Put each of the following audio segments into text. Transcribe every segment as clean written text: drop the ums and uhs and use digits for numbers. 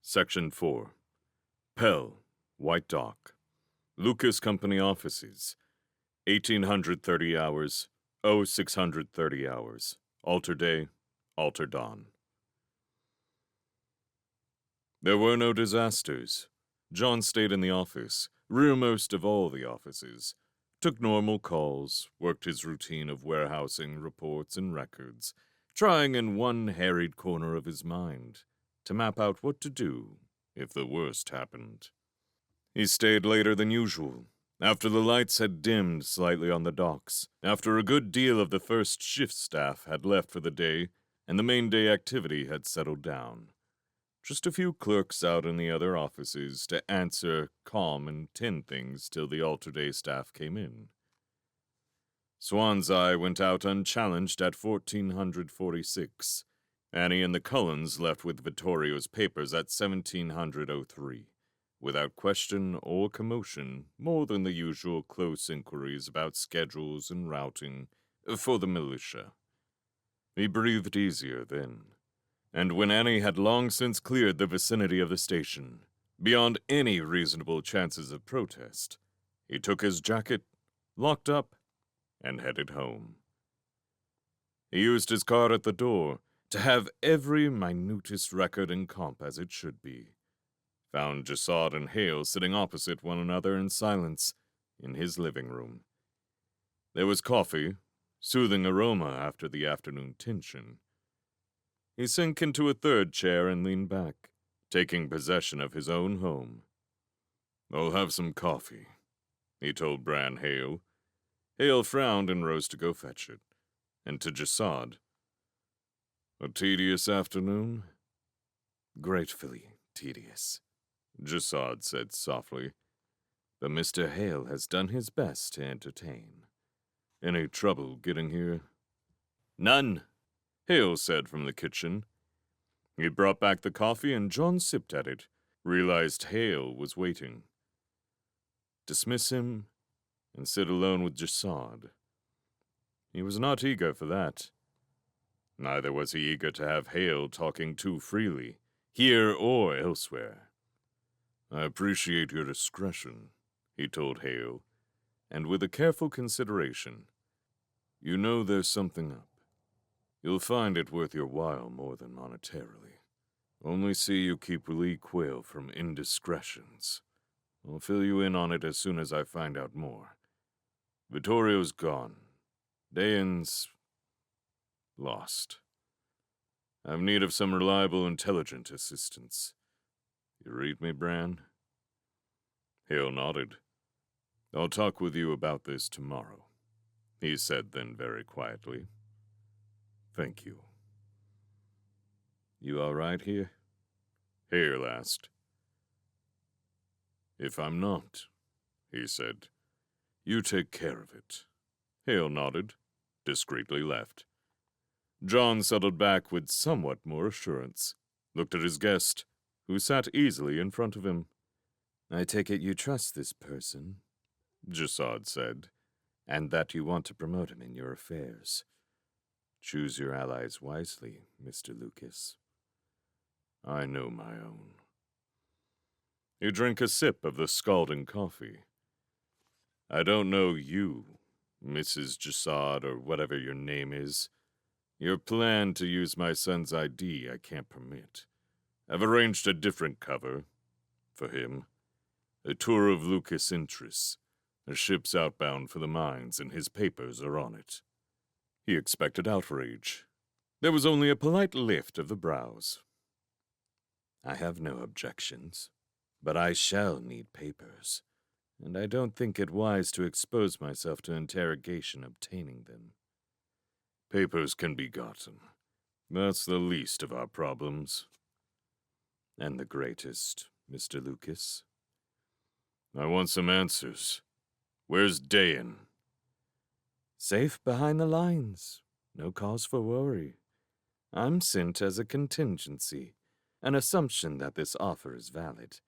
Section 4. Pell, White Dock. Lucas Company Offices. 1830 hours, 0630 hours. Alter day, alter dawn. There were no disasters. John stayed in the office, rearmost of all the offices, took normal calls, worked his routine of warehousing reports and records, trying in one harried corner of his mind to map out what to do if the worst happened. He stayed later than usual, after the lights had dimmed slightly on the docks, after a good deal of the first shift staff had left for the day and the main day activity had settled down. Just a few clerks out in the other offices to answer, calm, and tend things till the alter-day staff came in. Swan's Eye went out unchallenged at 1446. Annie and the Cullens left with Vittorio's papers at 1703, without question or commotion, more than the usual close inquiries about schedules and routing for the militia. He breathed easier then. And when Annie had long since cleared the vicinity of the station, beyond any reasonable chances of protest, he took his jacket, locked up, and headed home. He used his card at the door to have every minutest record and comp as it should be. Found Jessaud and Hale sitting opposite one another in silence in his living room. There was coffee, soothing aroma after the afternoon tension. He sank into a third chair and leaned back, taking possession of his own home. "I'll have some coffee," he told Bran Hale. Hale frowned and rose to go fetch it. And to Jessaud, "A tedious afternoon?" "Gratefully tedious," Jessaud said softly. "But Mr. Hale has done his best to entertain." "Any trouble getting here?" "None," Hale said from the kitchen. He brought back the coffee and John sipped at it, realized Hale was waiting. Dismiss him and sit alone with Jessaud. He was not eager for that. Neither was he eager to have Hale talking too freely, here or elsewhere. "I appreciate your discretion," he told Hale, and with a careful consideration. "You know there's something up. You'll find it worth your while more than monetarily. Only see you keep Lee Quayle from indiscretions. I'll fill you in on it as soon as I find out more. Vittorio's gone. Dayan's lost. I've need of some reliable, intelligent assistance. You read me, Bran?" Hale nodded. "I'll talk with you about this tomorrow," he said then very quietly. "Thank you." "You all right here?" Hale asked. "If I'm not," he said, "you take care of it." Hale nodded, discreetly left. John settled back with somewhat more assurance, looked at his guest, who sat easily in front of him. "I take it you trust this person," Jessaud said, "and that you want to promote him in your affairs. Choose your allies wisely, Mr. Lucas." "I know my own." He drank a sip of the scalding coffee. "I don't know you, Mrs. Jessaud, or whatever your name is. Your plan to use my son's ID I can't permit. I've arranged a different cover for him. A tour of Lucas' interests. A ship's outbound for the mines, and his papers are on it." He expected outrage. There was only a polite lift of the brows. "I have no objections, but I shall need papers, and I don't think it wise to expose myself to interrogation obtaining them." "Papers can be gotten. That's the least of our problems." "And the greatest, Mr. Lucas?" "I want some answers. Where's Dayan?" "Safe behind the lines. No cause for worry. I'm sent as a contingency, an assumption that this offer is valid.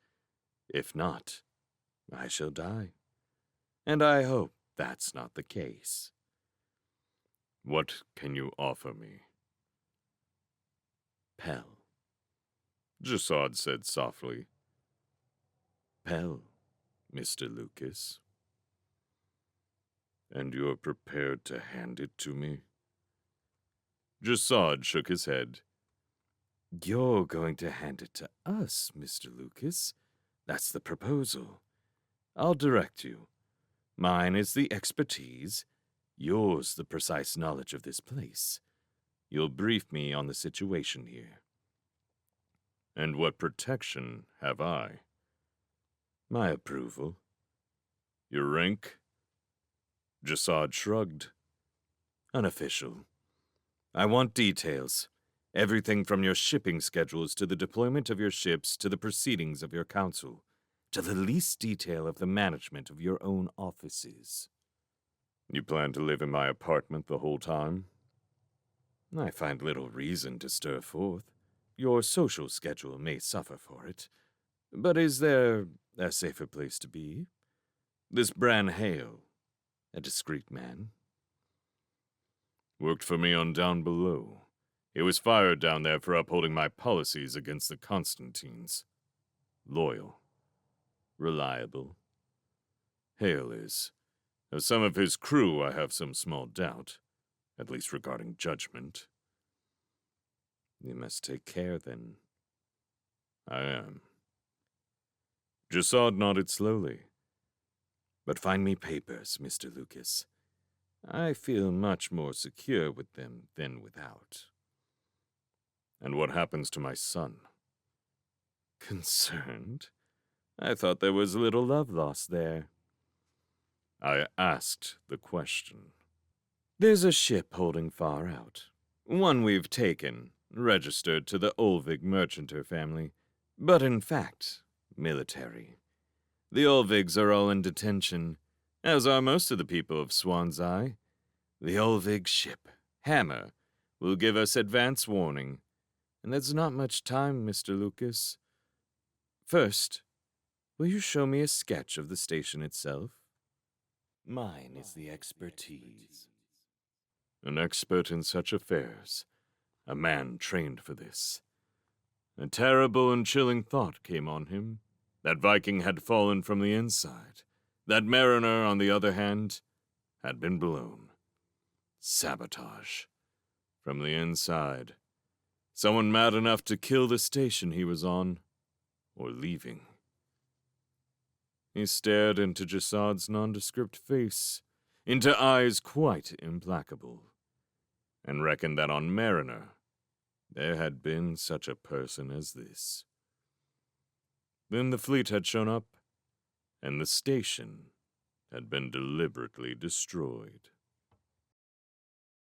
If not, I shall die. And I hope that's not the case." "What can you offer me?" "Pell. Jasad said softly. Pell, Mr. Lucas. And you're prepared to hand it to me? Jasad shook his head. You're going to hand it to us, Mr. Lucas. That's the proposal. I'll direct you. Mine is the expertise, yours the precise knowledge of this place. You'll brief me on the situation here. And what protection have I? My approval. Your rank? Jasad shrugged. Unofficial. I want details. Everything from your shipping schedules to the deployment of your ships to the proceedings of your council, to the least detail of the management of your own offices. You plan to live in my apartment the whole time? I find little reason to stir forth. Your social schedule may suffer for it. But is there a safer place to be? This Bran Hale, a discreet man. Worked for me on Downbelow. He was fired down there for upholding my policies against the Constantines. Loyal. Reliable. Hale is. Of some of his crew I have some small doubt, at least regarding judgment. You must take care, then. I am. Jasad nodded slowly. But find me papers, Mr. Lucas. I feel much more secure with them than without. And what happens to my son? Concerned? I thought there was little love lost there. I asked the question. There's a ship holding far out. One we've taken, registered to the Olvig merchanter family, but in fact, military. The Olvigs are all in detention, as are most of the people of Swan's Eye. The Olvig ship, Hammer, will give us advance warning, and there's not much time, Mr. Lucas. First, will you show me a sketch of the station itself? Mine is the expertise. An expert in such affairs. A man trained for this. A terrible and chilling thought came on him. That Viking had fallen from the inside. That mariner, on the other hand, had been blown. Sabotage. From the inside. Someone mad enough to kill the station he was on, or leaving. He stared into Jasad's nondescript face, into eyes quite implacable, and reckoned that on Mariner there had been such a person as this. Then the fleet had shown up, and the station had been deliberately destroyed.